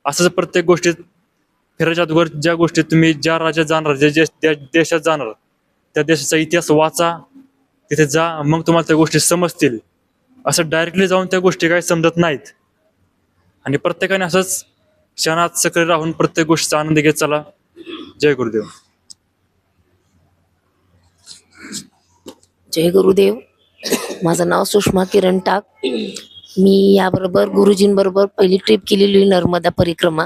असंच प्रत्येक गोष्टीत फिरायच्या अगोदर ज्या गोष्टी तुम्ही ज्या राज्यात जाणार, ज्या देशात जाणार, त्या देशाचा इतिहास वाचा, तिथे जा, मग तुम्हाला त्या गोष्टी समजतील. असं डायरेक्टली जाऊन त्या गोष्टी काही समजत नाहीत. आणि प्रत्येकाने असंच क्षणात सक्रिय राहून प्रत्येक गोष्टीचा आनंद घेत चला. जय गुरुदेव. जय गुरुदेव. माझं नाव सुषमा किरण टाक. मी याबरोबर गुरुजींबरोबर पहिली ट्रिप केलेली नर्मदा परिक्रमा.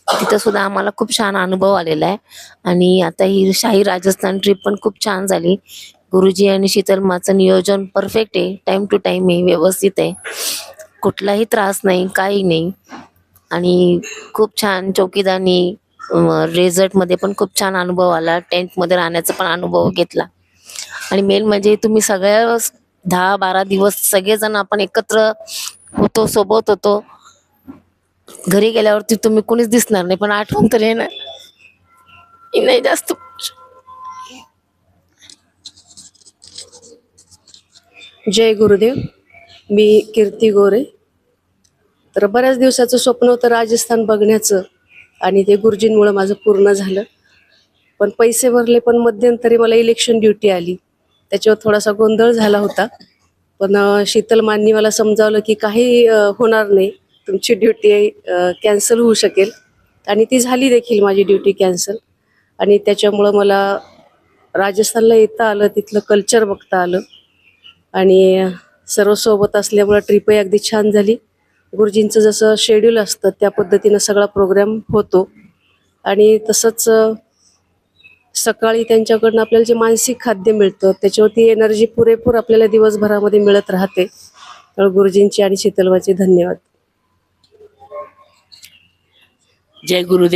तिथं सुद्धा आम्हाला खूप छान अनुभव आलेला आहे. आणि आता ही शाही राजस्थान ट्रिप पण खूप छान झाली. गुरुजी आणि शीतल माचं नियोजन परफेक्ट आहे, टाइम टू टाइम आहे, व्यवस्थित आहे, कुठलाही त्रास नाही, काही नाही. आणि खूप छान चौकीदानी रेझॉर्टमध्ये पण खूप छान अनुभव आला. टेंटमध्ये राहण्याचा पण अनुभव घेतला. आणि मेन म्हणजे तुम्ही सगळ्या 10-12 दिवस सगळेजण आपण एकत्र होतो, सोबत होतो. घरी गेल्यावरती तुम्ही कोणीच दिसणार नाही, पण आठवण तर येणार नाही जास्त. जय गुरुदेव. मी कीर्ती गोरे. तर बऱ्याच दिवसाचं स्वप्न होतं राजस्थान बघण्याचं, आणि ते गुरुजींमुळं माझं पूर्ण झालं. पण पैसे भरले, पण मध्यंतरी मला इलेक्शन ड्युटी आली, त्याच्यावर थोडासा गोंधळ झाला होता. पण शीतल मांनी मला समजावलं की काही होणार नाही, तुमची ड्युटी कॅन्सल होऊ शकेल. आणि ती झाली देखील, माझी ड्युटी कॅन्सल. आणि त्याच्यामुळं मला राजस्थानला येता आलं, तिथलं कल्चर बघता आलं, आणि सर्व सोबत असल्यामुळं ट्रिपही अगदी छान झाली. गुरुजींचं जसं शेड्यूल असतं त्या पद्धतीनं सगळा प्रोग्राम होतो. आणि तसंच सकाळी त्यांच्याकडनं आपल्याला जे मानसिक खाद्य मिळतं त्याच्यावरती एनर्जी पुरेपूर आपल्याला दिवसभरामध्ये मिळत राहते. तर गुरुजींचे आणि शीतलबाईचे धन्यवाद. जय गुरुदेव.